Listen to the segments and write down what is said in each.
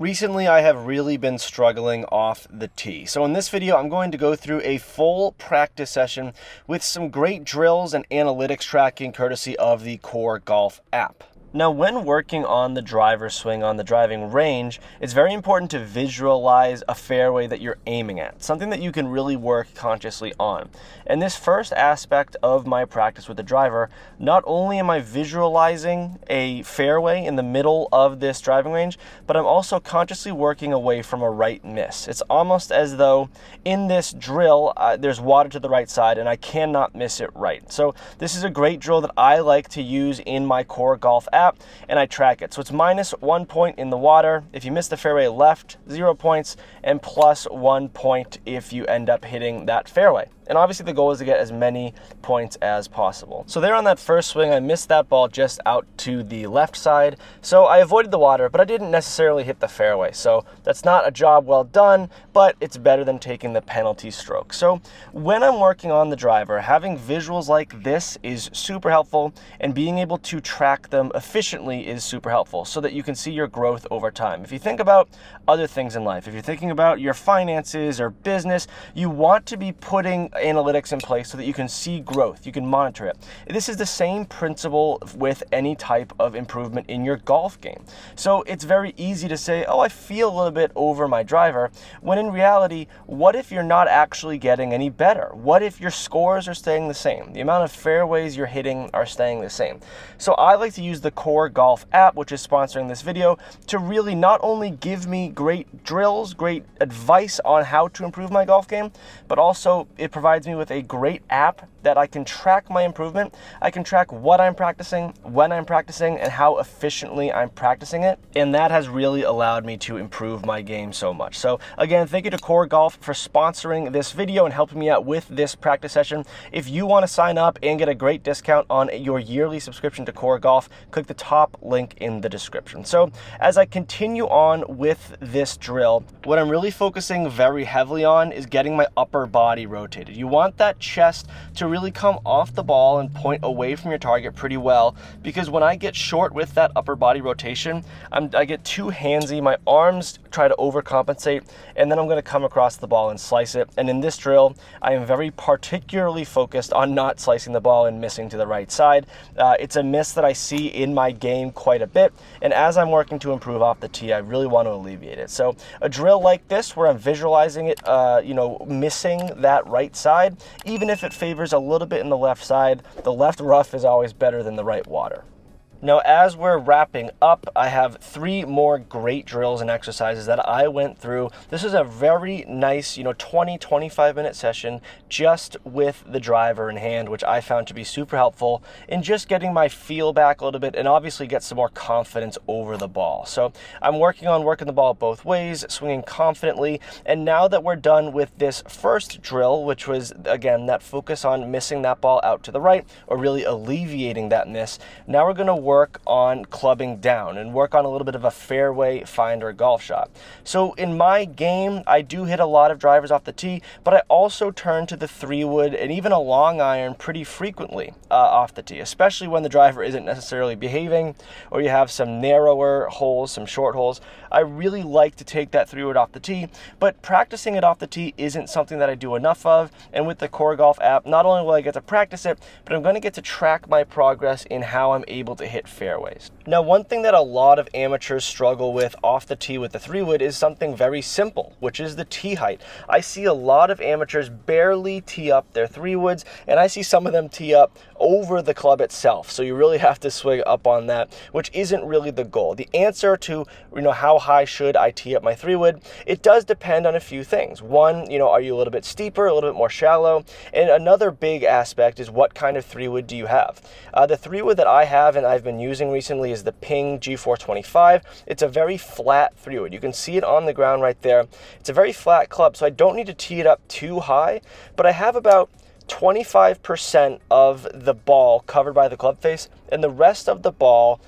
Recently, I have really been struggling off the tee. So in this video, I'm going to go through a full practice session with some great drills and analytics tracking courtesy of the Core Golf app. Now, when working on the driver swing on the driving range, it's very important to visualize a fairway that you're aiming at, something that you can really work consciously on. And this first aspect of my practice with the driver, not only am I visualizing a fairway in the middle of this driving range, but I'm also consciously working away from a right miss. It's almost as though in this drill, there's water to the right side and I cannot miss it right. So this is a great drill that I like to use in my Core Golf app. And I track it. So it's -1 point in the water if you miss the fairway left, 0 points, and +1 point if you end up hitting that fairway. And obviously the goal is to get as many points as possible. So there on that first swing, I missed that ball just out to the left side. So I avoided the water, but I didn't necessarily hit the fairway. So that's not a job well done, but it's better than taking the penalty stroke. So when I'm working on the driver, having visuals like this is super helpful, and being able to track them efficiently is super helpful so that you can see your growth over time. If you think about other things in life, if you're thinking about your finances or business, you want to be putting analytics in place so that you can see growth, you can monitor it. This is the same principle with any type of improvement in your golf game. So it's very easy to say, oh, I feel a little bit over my driver, when in reality, what if you're not actually getting any better? What if your scores are staying the same? The amount of fairways you're hitting are staying the same. So I like to use the Core Golf app, which is sponsoring this video, to really not only give me great drills, great advice on how to improve my golf game, but also it provides me with a great app that I can track my improvement. I can track what I'm practicing, when I'm practicing, and how efficiently I'm practicing it. And that has really allowed me to improve my game so much. So again, thank you to Core Golf for sponsoring this video and helping me out with this practice session. If you want to sign up and get a great discount on your yearly subscription to Core Golf, click the top link in the description. So as I continue on with this drill, what I'm really focusing very heavily on is getting my upper body rotated. You want that chest to really come off the ball and point away from your target pretty well, because when I get short with that upper body rotation, I get too handsy, my arms try to overcompensate, and then I'm going to come across the ball and slice it. And in this drill, I am very particularly focused on not slicing the ball and missing to the right side. It's a miss that I see in my game quite a bit, and as I'm working to improve off the tee, I really want to alleviate it. So a drill like this, where I'm visualizing it, missing that right side, even if it favors a little bit in the left side, the left rough is always better than the right water. Now, as we're wrapping up, I have 3 more great drills and exercises that I went through. This is a very nice, 20-25 minute session just with the driver in hand, which I found to be super helpful in just getting my feel back a little bit and obviously get some more confidence over the ball. So I'm working the ball both ways, swinging confidently. And now that we're done with this first drill, which was, again, that focus on missing that ball out to the right or really alleviating that miss, now we're going to work on clubbing down and work on a little bit of a fairway finder golf shot. So in my game, I do hit a lot of drivers off the tee, but I also turn to the 3-wood and even a long iron pretty frequently off the tee, especially when the driver isn't necessarily behaving or you have some narrower holes, some short holes. I really like to take that 3-wood off the tee, but practicing it off the tee isn't something that I do enough of. And with the Core Golf app, not only will I get to practice it, but I'm going to get to track my progress in how I'm able to hit fairways. Now, one thing that a lot of amateurs struggle with off the tee with the 3-wood is something very simple, which is the tee height. I see a lot of amateurs barely tee up their 3-woods, and I see some of them tee up over the club itself. So you really have to swing up on that, which isn't really the goal. The answer to, how high should I tee up my 3-wood, it does depend on a few things. One, are you a little bit steeper, a little bit more shallow? And another big aspect is what kind of 3-wood do you have? The 3-wood that I have and I've been using recently is the Ping G425. It's a very flat 3-wood. You can see it on the ground right there. It's a very flat club, so I don't need to tee it up too high, but I have about 25% of the ball covered by the club face, and the rest of the ball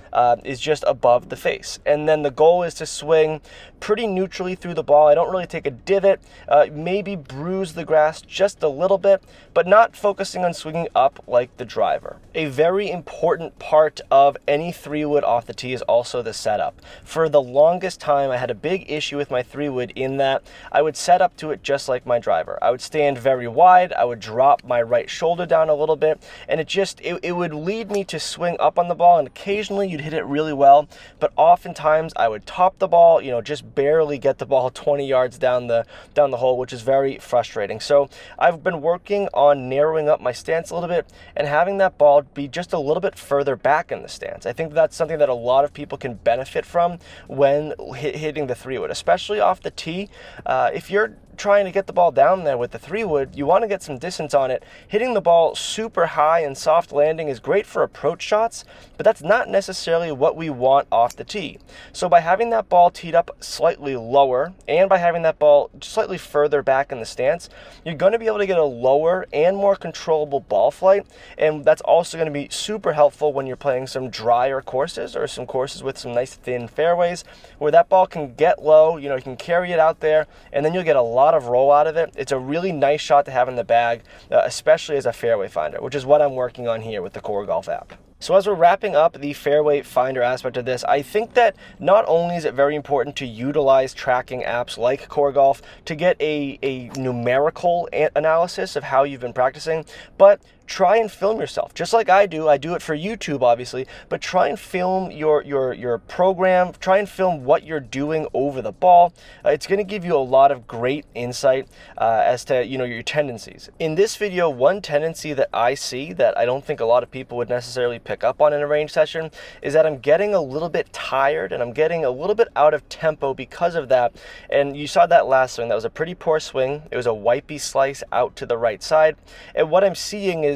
is just above the face. And then the goal is to swing pretty neutrally through the ball. I don't really take a divot, maybe bruise the grass just a little bit, but not focusing on swinging up like the driver. A very important part of any 3-wood off the tee is also the setup. For the longest time, I had a big issue with my 3-wood in that I would set up to it just like my driver. I would stand very wide, I would drop my right shoulder down a little bit, and it would lead me to swing up on the ball, and occasionally you'd hit it really well, but oftentimes I would top the ball, just barely get the ball 20 yards down the hole, which is very frustrating. So I've been working on narrowing up my stance a little bit and having that ball be just a little bit further back in the stance. I think that's something that a lot of people can benefit from when hitting the 3-wood, especially off the tee. If you're trying to get the ball down there with the 3-wood, you want to get some distance on it. Hitting the ball super high and soft landing is great for approach shots, but that's not necessarily what we want off the tee. So by having that ball teed up slightly lower and by having that ball slightly further back in the stance, you're going to be able to get a lower and more controllable ball flight, and that's also going to be super helpful when you're playing some drier courses or some courses with some nice thin fairways where that ball can get low, you can carry it out there, and then you'll get a lot of roll out of it. It's a really nice shot to have in the bag, especially as a fairway finder, which is what I'm working on here with the Core Golf app. So as we're wrapping up the fairway finder aspect of this, I think that not only is it very important to utilize tracking apps like Core Golf to get a numerical analysis of how you've been practicing, but try and film yourself, just like I do. I do it for YouTube, obviously, but try and film your program. Try and film what you're doing over the ball. It's going to give you a lot of great insight as to your tendencies. In this video, one tendency that I see that I don't think a lot of people would necessarily pick up on in a range session is that I'm getting a little bit tired and I'm getting a little bit out of tempo because of that. And you saw that last swing. That was a pretty poor swing. It was a wipey slice out to the right side. And what I'm seeing is,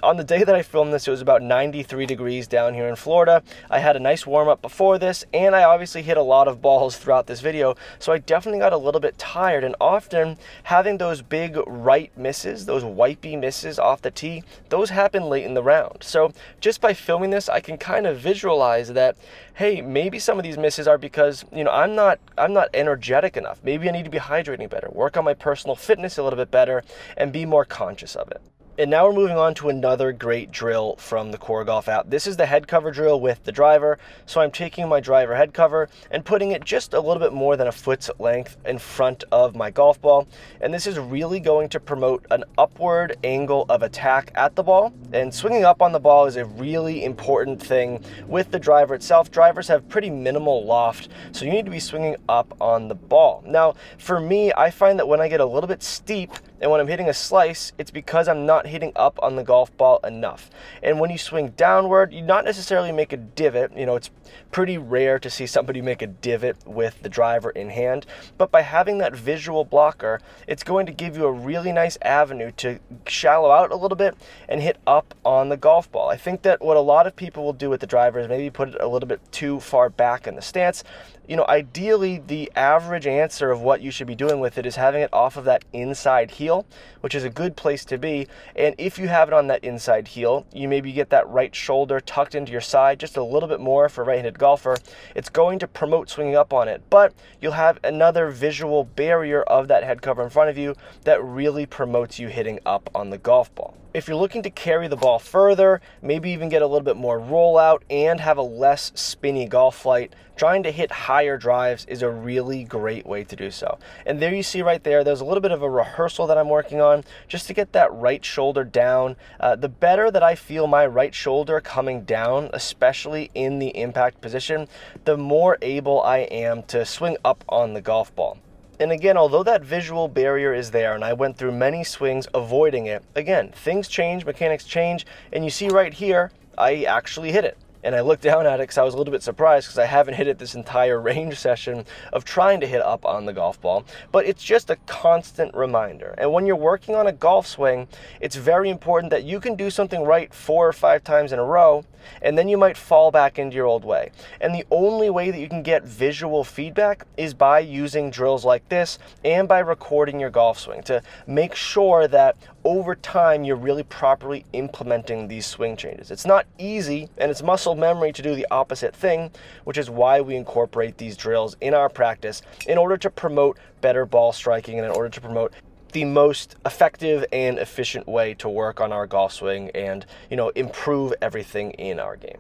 on the day that I filmed this, it was about 93 degrees down here in Florida. I had a nice warm up before this, and I obviously hit a lot of balls throughout this video, so I definitely got a little bit tired, and often having those big right misses, those wipey misses off the tee, those happen late in the round. So just by filming this, I can kind of visualize that, hey, maybe some of these misses are because, I'm not energetic enough. Maybe I need to be hydrating better, work on my personal fitness a little bit better, and be more conscious of it. And now we're moving on to another great drill from the Core Golf app. This is the head cover drill with the driver. So I'm taking my driver head cover and putting it just a little bit more than a foot's length in front of my golf ball. And this is really going to promote an upward angle of attack at the ball. And swinging up on the ball is a really important thing with the driver itself. Drivers have pretty minimal loft, so you need to be swinging up on the ball. Now, for me, I find that when I get a little bit steep and when I'm hitting a slice, it's because I'm not hitting up on the golf ball enough. And when you swing downward, you not necessarily make a divot. It's pretty rare to see somebody make a divot with the driver in hand, but by having that visual blocker, it's going to give you a really nice avenue to shallow out a little bit and hit up on the golf ball. I think that what a lot of people will do with the driver is maybe put it a little bit too far back in the stance. Ideally, the average answer of what you should be doing with it is having it off of that inside heel, which is a good place to be. And if you have it on that inside heel, you maybe get that right shoulder tucked into your side just a little bit more for a right-handed golfer. It's going to promote swinging up on it, but you'll have another visual barrier of that head cover in front of you that really promotes you hitting up on the golf ball. If you're looking to carry the ball further, maybe even get a little bit more rollout and have a less spinny golf flight, trying to hit higher drives is a really great way to do so. And there you see right there's a little bit of a rehearsal that I'm working on just to get that right shoulder down. The better that I feel my right shoulder coming down, especially in the impact position, the more able I am to swing up on the golf ball. And again, although that visual barrier is there and I went through many swings avoiding it, again, things change, mechanics change, and you see right here, I actually hit it. And I looked down at it because I was a little bit surprised because I haven't hit it this entire range session of trying to hit up on the golf ball. But it's just a constant reminder. And when you're working on a golf swing, it's very important that you can do something right 4 or 5 times in a row, and then you might fall back into your old way. And the only way that you can get visual feedback is by using drills like this and by recording your golf swing to make sure that over time you're really properly implementing these swing changes. It's not easy, and it's muscle memory to do the opposite thing, which is why we incorporate these drills in our practice in order to promote better ball striking and in order to promote the most effective and efficient way to work on our golf swing and, improve everything in our game.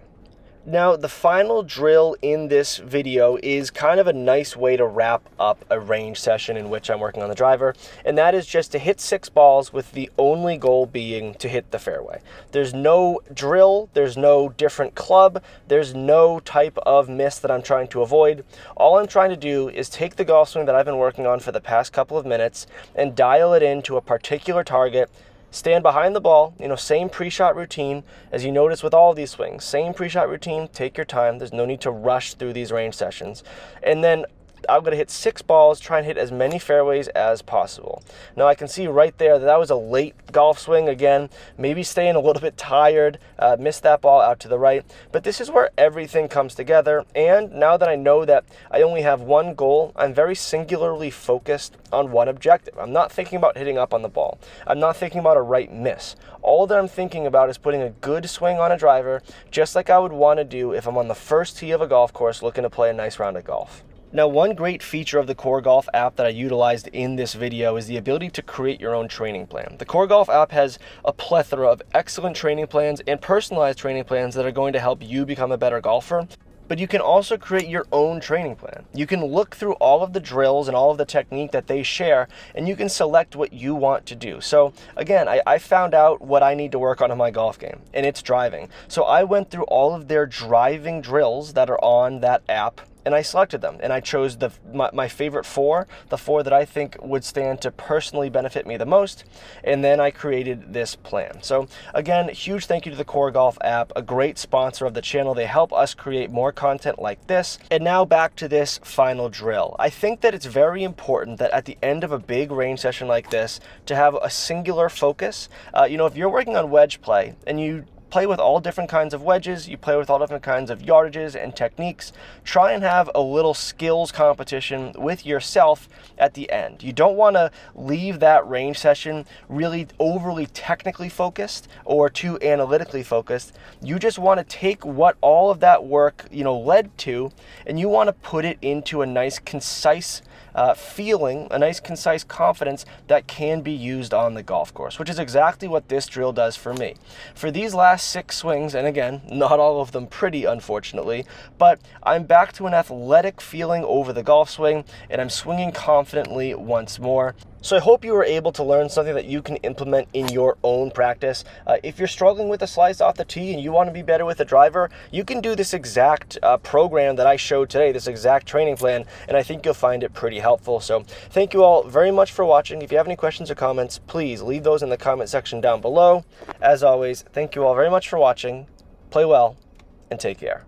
Now, the final drill in this video is kind of a nice way to wrap up a range session in which I'm working on the driver, and that is just to hit 6 balls with the only goal being to hit the fairway. There's no drill, there's no different club, there's no type of miss that I'm trying to avoid. All I'm trying to do is take the golf swing that I've been working on for the past couple of minutes and dial it into a particular target. Stand behind the ball, same pre-shot routine as you notice with all of these swings. Same pre-shot routine, take your time. There's no need to rush through these range sessions. And then I'm going to hit 6 balls, try and hit as many fairways as possible. Now I can see right there that was a late golf swing again, maybe staying a little bit tired, missed that ball out to the right, but this is where everything comes together. And now that I know that I only have one goal, I'm very singularly focused on one objective. I'm not thinking about hitting up on the ball. I'm not thinking about a right miss. All that I'm thinking about is putting a good swing on a driver, just like I would want to do if I'm on the first tee of a golf course looking to play a nice round of golf. Now, one great feature of the Core Golf app that I utilized in this video is the ability to create your own training plan. The Core Golf app has a plethora of excellent training plans and personalized training plans that are going to help you become a better golfer. But you can also create your own training plan. You can look through all of the drills and all of the technique that they share, and you can select what you want to do. So again, I found out what I need to work on in my golf game, and it's driving. So I went through all of their driving drills that are on that app, and I selected them, and I chose my favorite 4, the 4 that I think would stand to personally benefit me the most, and then I created this plan. So again, huge thank you to the Core Golf app, a great sponsor of the channel. They help us create more content like this. And now back to this final drill. I think that it's very important that at the end of a big range session like this, to have a singular focus. If you're working on wedge play and you play with all different kinds of wedges, you play with all different kinds of yardages and techniques, try and have a little skills competition with yourself at the end. You don't want to leave that range session really overly technically focused or too analytically focused. You just want to take what all of that work, led to, and you want to put it into a nice, concise feeling, a nice, concise confidence that can be used on the golf course, which is exactly what this drill does for me. For these last 6 swings, and again, not all of them pretty, unfortunately, but I'm back to an athletic feeling over the golf swing, and I'm swinging confidently once more. So I hope you were able to learn something that you can implement in your own practice. If you're struggling with the slice off the tee and you want to be better with the driver, you can do this exact program that I showed today, this exact training plan, and I think you'll find it pretty helpful. So thank you all very much for watching. If you have any questions or comments, please leave those in the comment section down below. As always, thank you all very much for watching. Play well and take care.